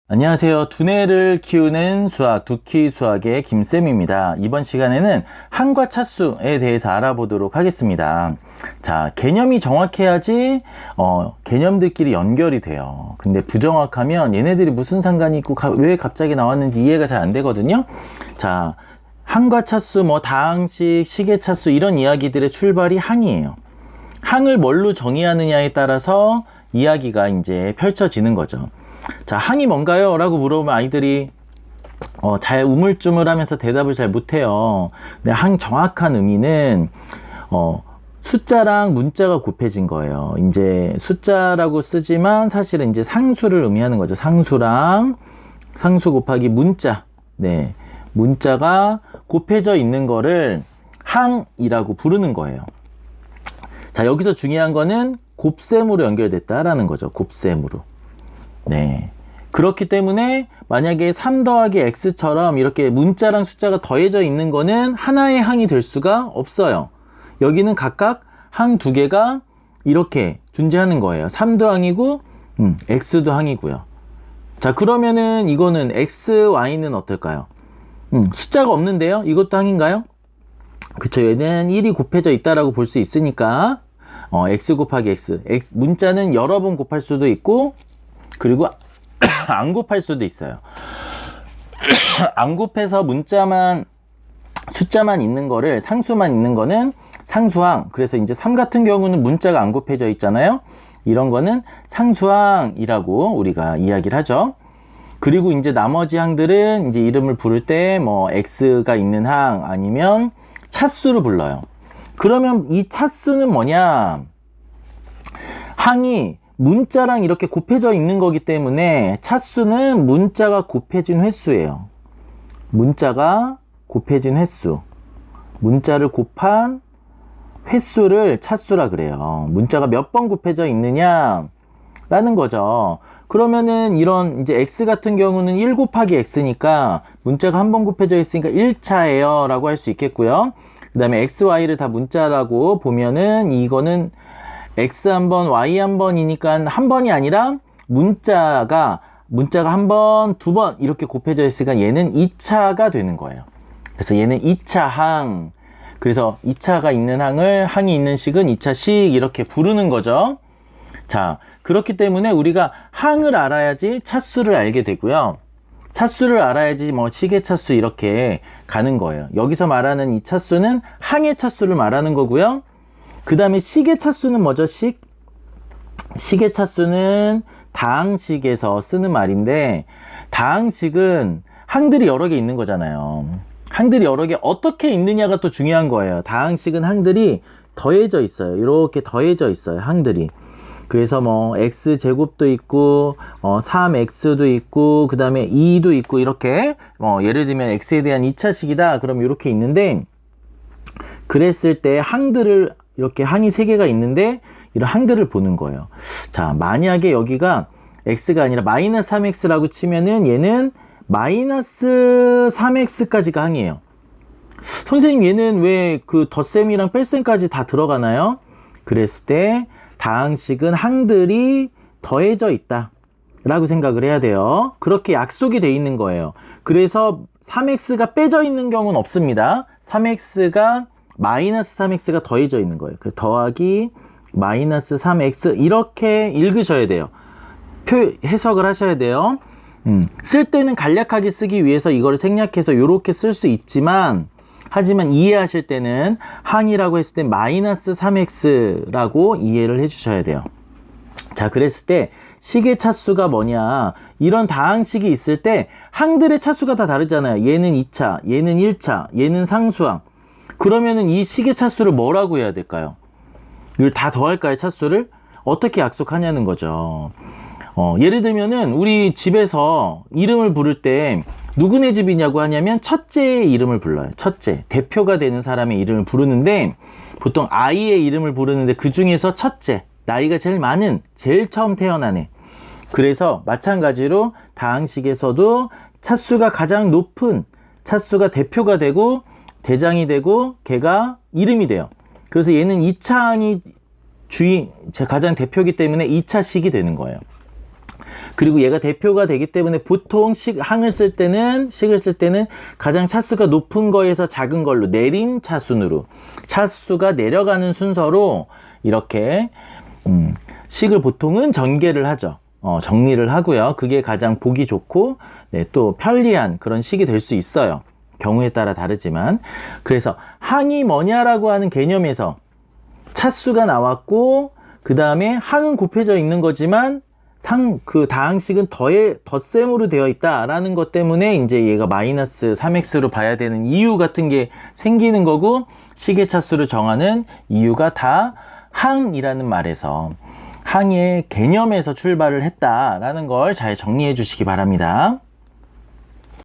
안녕하세요. 두뇌를 키우는 수학, 두키 수학의 김쌤입니다. 이번 시간에는 항과 차수에 대해서 알아보도록 하겠습니다. 자, 개념이 정확해야지 개념들끼리 연결이 돼요. 근데 부정확하면 얘네들이 무슨 상관이 있고 왜 갑자기 나왔는지 이해가 잘 안 되거든요. 자, 항과 차수, 다항식, 시계차수 이런 이야기들의 출발이 항이에요. 항을 뭘로 정의하느냐에 따라서 이야기가 이제 펼쳐지는 거죠. 자, 항이 뭔가요? 라고 물어보면 아이들이 잘 우물쭈물하면서 대답을 잘 못해요. 근데 항 정확한 의미는 숫자랑 문자가 곱해진 거예요. 이제 숫자라고 쓰지만 사실은 이제 상수를 의미하는 거죠. 상수랑 상수 곱하기 문자. 네, 문자가 곱해져 있는 거를 항이라고 부르는 거예요. 자, 여기서 중요한 거는 곱셈으로 연결됐다라는 거죠. 곱셈으로. 네. 그렇기 때문에 만약에 3 더하기 x처럼 이렇게 문자랑 숫자가 더해져 있는 거는 하나의 항이 될 수가 없어요. 여기는 각각 항 두 개가 이렇게 존재하는 거예요. 3도 항이고 x도 항이고요. 자, 그러면은 이거는 x, y는 어떨까요? 숫자가 없는데요. 이것도 항인가요? 그쵸. 얘는 1이 곱해져 있다라고 볼 수 있으니까 x 곱하기 x. 문자는 여러 번 곱할 수도 있고 그리고 안 곱할 수도 있어요. 안 곱해서 문자만 숫자만 있는 거를 상수만 있는 거는 상수항. 그래서 이제 3 같은 경우는 문자가 안 곱해져 있잖아요. 이런 거는 상수항이라고 우리가 이야기를 하죠. 그리고 이제 나머지 항들은 이제 이름을 부를 때 x가 있는 항 아니면 차수를 불러요. 그러면 이 차수는 뭐냐? 항이 문자랑 이렇게 곱해져 있는 거기 때문에 차수는 문자가 곱해진 횟수예요. 문자가 곱해진 횟수. 문자를 곱한 횟수를 차수라 그래요. 문자가 몇 번 곱해져 있느냐 라는 거죠. 그러면은 이런 이제 x 같은 경우는 1 곱하기 x니까 문자가 한 번 곱해져 있으니까 1차예요 라고 할 수 있겠고요. 그 다음에 x, y를 다 문자라고 보면은 이거는 x 한 번, y 한 번이니까 한 번이 아니라 문자가 한 번, 두 번 이렇게 곱해져 있으니까 얘는 2차가 되는 거예요. 그래서 얘는 2차 항. 그래서 2차가 있는 항을 항이 있는 식은 2차식 이렇게 부르는 거죠. 자, 그렇기 때문에 우리가 항을 알아야지 차수를 알게 되고요. 차수를 알아야지 시계차수 이렇게 가는 거예요. 여기서 말하는 이 차수는 항의 차수를 말하는 거고요. 그 다음에 시계차수는 뭐죠? 시계차수는 다항식에서 쓰는 말인데, 다항식은 항들이 여러 개 있는 거잖아요. 항들이 여러 개 어떻게 있느냐가 또 중요한 거예요. 다항식은 항들이 더해져 있어요. 이렇게 더해져 있어요. 항들이. 그래서 x제곱도 있고 3x도 있고 그 다음에 2도 있고 이렇게 예를 들면 x에 대한 2차식이다 그럼 이렇게 있는데, 그랬을 때 항들을 이렇게 항이 3개가 있는데 이런 항들을 보는 거예요. 자, 만약에 여기가 x가 아니라 마이너스 3x라고 치면은 얘는 마이너스 3x까지가 항이에요. 선생님, 얘는 왜 그 덧셈이랑 뺄셈까지 다 들어가나요? 그랬을 때 다항식은 항들이 더해져 있다 라고 생각을 해야 돼요. 그렇게 약속이 돼 있는 거예요. 그래서 3x가 빼져 있는 경우는 없습니다. 마이너스 3x가 더해져 있는 거예요. 그 더하기 마이너스 3x 이렇게 읽으셔야 돼요. 해석을 하셔야 돼요. 쓸 때는 간략하게 쓰기 위해서 이거를 생략해서 이렇게 쓸 수 있지만, 하지만 이해하실 때는 항이라고 했을 때 마이너스 3x라고 이해를 해주셔야 돼요. 자, 그랬을 때 식의 차수가 뭐냐, 이런 다항식이 있을 때 항들의 차수가 다 다르잖아요. 얘는 2차, 얘는 1차, 얘는 상수항. 그러면은 이 식의 차수를 뭐라고 해야 될까요? 이걸 다 더할까요? 차수를? 어떻게 약속하냐는 거죠. 예를 들면은 우리 집에서 이름을 부를 때 누구네 집이냐고 하냐면 첫째의 이름을 불러요. 첫째, 대표가 되는 사람의 이름을 부르는데, 보통 아이의 이름을 부르는데 그 중에서 첫째, 나이가 제일 많은, 제일 처음 태어난 애. 그래서 마찬가지로 다항식에서도 차수가 가장 높은 차수가 대표가 되고 대장이 되고 걔가 이름이 돼요. 그래서 얘는 2차항이 가장 대표이기 때문에 2차식이 되는 거예요. 그리고 얘가 대표가 되기 때문에 보통 식을 쓸 때는 가장 차수가 높은 거에서 작은 걸로 내림 차순으로 차수가 내려가는 순서로 이렇게 식을 보통은 전개를 하죠. 정리를 하고요. 그게 가장 보기 좋고 네, 또 편리한 그런 식이 될 수 있어요. 경우에 따라 다르지만. 그래서 항이 뭐냐라고 하는 개념에서 차수가 나왔고 그 다음에 항은 곱해져 있는 거지만 그 다항식은 덧셈으로 되어 있다라는 것 때문에 이제 얘가 마이너스 3x로 봐야 되는 이유 같은 게 생기는 거고, 식의 차수를 정하는 이유가 다 항이라는 말에서 항의 개념에서 출발을 했다라는 걸 잘 정리해 주시기 바랍니다.